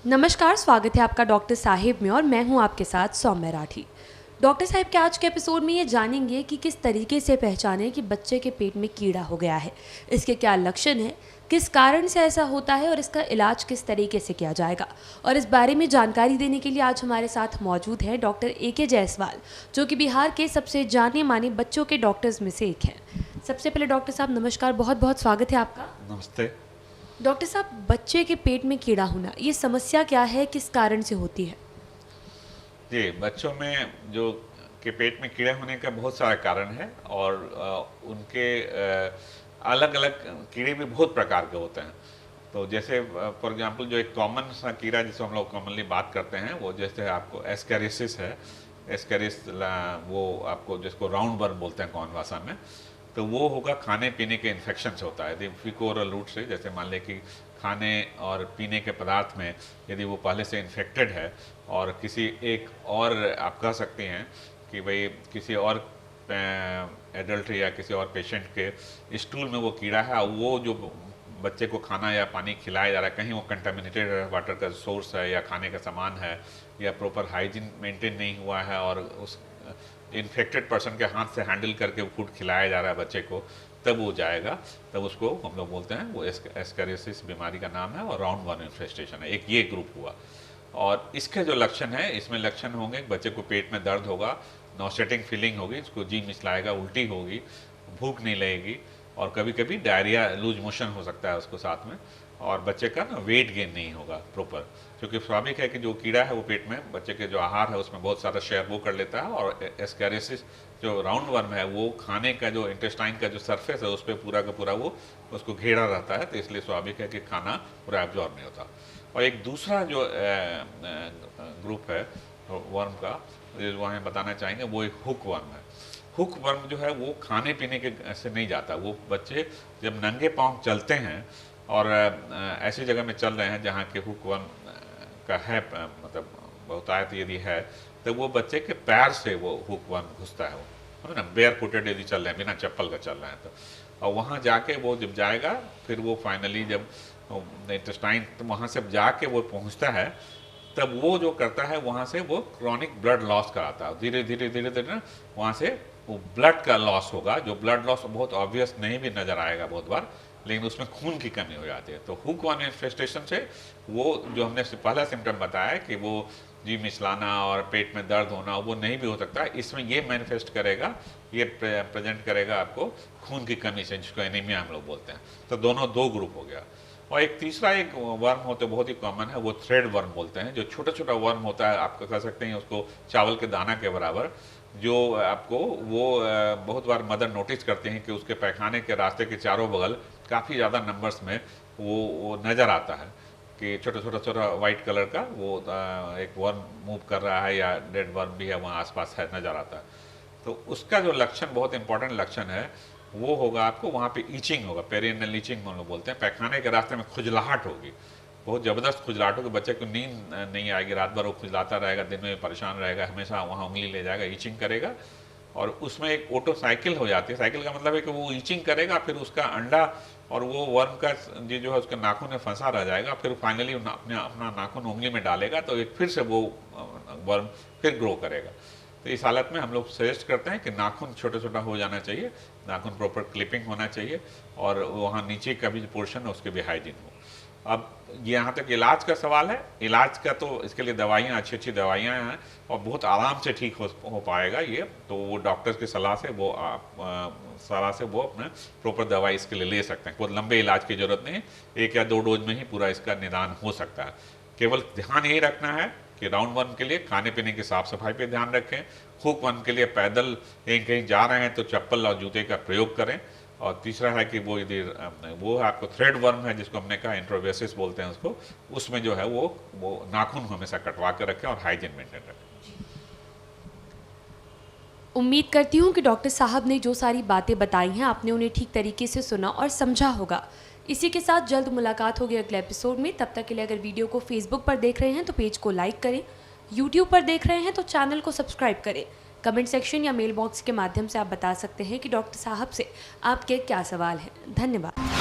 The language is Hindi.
नमस्कार, स्वागत है आपका डॉक्टर साहिब में और मैं हूं आपके साथ सौम्य राठी। डॉक्टर साहिब के आज के एपिसोड में ये जानेंगे कि किस तरीके से पहचानें कि बच्चे के पेट में कीड़ा हो गया है, इसके क्या लक्षण हैं, किस कारण से ऐसा होता है और इसका इलाज किस तरीके से किया जाएगा। और इस बारे में जानकारी देने के लिए आज हमारे साथ मौजूद हैं डॉक्टर ए.के. जायसवाल, जो कि बिहार के सबसे जाने माने बच्चों के डॉक्टर्स में से एक हैं। सबसे पहले डॉक्टर साहब नमस्कार, बहुत बहुत स्वागत है आपका। नमस्ते। डॉक्टर साहब, बच्चे के पेट में कीड़ा होना, ये समस्या क्या है, किस कारण से होती है? जी, बच्चों में जो के पेट में कीड़े होने का बहुत सारे कारण है और उनके अलग अलग कीड़े भी बहुत प्रकार के होते हैं। तो जैसे फॉर एग्जांपल जो एक कॉमन सा कीड़ा जिसको हम लोग कॉमनली बात करते हैं वो जैसे आपको एस्कैरिसिस है। एस्कैरिस वो आपको जिसको राउंड वर्म बोलते हैं कॉमन भाषा में, तो वो होगा खाने पीने के इन्फेक्शन से होता है। यदि फिकोरल रूट से, जैसे मान लें कि खाने और पीने के पदार्थ में यदि वो पहले से इन्फेक्टेड है और किसी एक और आप कह सकते हैं कि भाई किसी और एडल्ट या किसी और पेशेंट के स्टूल में वो कीड़ा है और वो जो बच्चे को खाना या पानी खिलाया जा रहा है कहीं वो कंटामिनेटेड वाटर का सोर्स है या खाने का सामान है या प्रॉपर हाइजीन मेंटेन नहीं हुआ है और उस इन्फेक्टेड पर्सन के हाथ से हैंडल करके फूड खिलाया जा रहा है बच्चे को, तब वो जाएगा, तब उसको हम लोग बोलते हैं वो एस्कैरिसिस बीमारी का नाम है और राउंड वर्म इन्फेस्टेशन है। एक ये ग्रुप हुआ। और इसके जो लक्षण है, इसमें लक्षण होंगे बच्चे को पेट में दर्द होगा, नॉसेटिंग फीलिंग होगी, उसको जी मिचलाएगा, उल्टी होगी, भूख नहीं लगेगी और कभी कभी डायरिया, लूज मोशन हो सकता है उसको साथ में। और बच्चे का ना वेट गेन नहीं होगा प्रॉपर, क्योंकि स्वाभाविक है कि जो कीड़ा है वो पेट में बच्चे के जो आहार है उसमें बहुत सारा शेयर वो कर लेता है और एस्कैरिसिस जो राउंड वर्म है वो खाने का जो इंटेस्टाइन का जो सरफेस है उस पर पूरा का पूरा वो उसको घेरा रहता है, तो इसलिए स्वाभाविक है कि खाना पूरा एब्जॉर्ब नहीं होता। और एक दूसरा जो ग्रुप है वर्म का जो वहाँ बताना चाहेंगे वो एक हुक वर्म है। हुक वर्म जो है वो खाने पीने के से नहीं जाता, वो बच्चे जब नंगे पाँव चलते हैं और ऐसी जगह में चल रहे हैं जहाँ के हुक वर्म का है मतलब बहुतायत यदि है, तो वो बच्चे के पैर से वो हुक वर्म घुसता है, वो है ना, बेयर फुटेड यदि चल रहे हैं, बिना चप्पल का चल रहे हैं तो, और वहाँ जाके वो जब जाएगा फिर वो फाइनली जब इंटेस्टाइन तो वहाँ से जाके वो पहुँचता है, तब वो जो करता है वहाँ से वो क्रॉनिक ब्लड लॉस कराता है। धीरे धीरे धीरे धीरे ना वहाँ से वो ब्लड का लॉस होगा, जो ब्लड लॉस बहुत ऑब्वियस नहीं भी नज़र आएगा बहुत बार, लेकिन उसमें खून की कमी हो जाती है। तो हुक वर्म इन्फेस्टेशन से वो जो हमने पहला सिम्टम बताया कि वो जी मिचलाना और पेट में दर्द होना वो नहीं भी हो सकता, इसमें ये मैनिफेस्ट करेगा, ये प्रेजेंट करेगा आपको खून की कमी से, जिसको एनीमिया हम लोग बोलते हैं। तो दोनों दो ग्रुप हो गया। और एक तीसरा एक वर्म होता है बहुत ही कॉमन है, वो थ्रेड वर्म बोलते हैं, जो छोटा छोटा वर्म होता है, आप कह सकते हैं उसको चावल के दाना के बराबर, जो आपको वो बहुत बार मदर नोटिस करते हैं कि उसके पैखाने के रास्ते के चारों बगल काफ़ी ज़्यादा नंबर्स में वो नज़र आता है कि छोटा छोटा छोटा वाइट कलर का वो एक वर्म मूव कर रहा है या डेड वर्म भी है वहाँ आसपास है, नज़र आता है। तो उसका जो लक्षण बहुत इंपॉर्टेंट लक्षण है वो होगा आपको वहाँ पे ईचिंग होगा, पेरिनेल ईचिंग हम लोग बोलते हैं, पैखाने के रास्ते में खुजलाहट होगी, बहुत ज़बरदस्त खुजलाहट होगी, बच्चे को नींद नहीं आएगी, रात भर वो खुजलाता रहेगा, दिन में परेशान रहेगा, हमेशा वहाँ उंगली ले जाएगा, ईचिंग करेगा। और उसमें एक ऑटो साइकिल हो जाती है, साइकिल का मतलब है कि वो ईचिंग करेगा, फिर उसका अंडा और वो वर्म का जी जो है उसके नाखून में फंसा रह जाएगा, फिर फाइनली अपना नाखून उंगली में डालेगा तो एक फिर से वो वर्म फिर ग्रो करेगा। तो इस हालत में हम लोग सजेस्ट करते हैं कि नाखून छोटा छोटा हो जाना चाहिए, नाखून प्रॉपर क्लिपिंग होना चाहिए और वहाँ नीचे का भी पोर्शन है उसके भी हाइजीन हो। अब यहाँ तक इलाज का सवाल है, इलाज का तो इसके लिए दवाइयाँ, अच्छी अच्छी दवाइयाँ हैं और बहुत आराम से ठीक हो पाएगा ये, तो वो डॉक्टर्स की सलाह से वो अपने प्रॉपर दवाई इसके लिए ले सकते हैं। बहुत लंबे इलाज की जरूरत नहीं, 1 या 2 डोज में ही पूरा इसका निदान हो सकता है। केवल ध्यान यही रखना है कि राउंड वर्म के लिए खाने पीने की साफ सफाई पे ध्यान रखें, हुक वर्म के लिए पैदल कहीं कहीं जा रहे हैं तो चप्पल और जूते का प्रयोग करें, और तीसरा है कि वो यदि वो आपको थ्रेड वर्म है जिसको हमने कहा इंट्रोवेसिस बोलते हैं उसको, उसमें जो है वो नाखून हमेशा कटवा के रखें और हाइजीन मेंटेन रखें। उम्मीद करती हूँ कि डॉक्टर साहब ने जो सारी बातें बताई हैं आपने उन्हें ठीक तरीके से सुना और समझा होगा। इसी के साथ जल्द मुलाकात होगी अगले एपिसोड में। तब तक के लिए अगर वीडियो को फेसबुक पर देख रहे हैं तो पेज को लाइक करें, यूट्यूब पर देख रहे हैं तो चैनल को सब्सक्राइब करें। कमेंट सेक्शन या मेल बॉक्स के माध्यम से आप बता सकते हैं कि डॉक्टर साहब से आपके क्या सवाल हैं। धन्यवाद।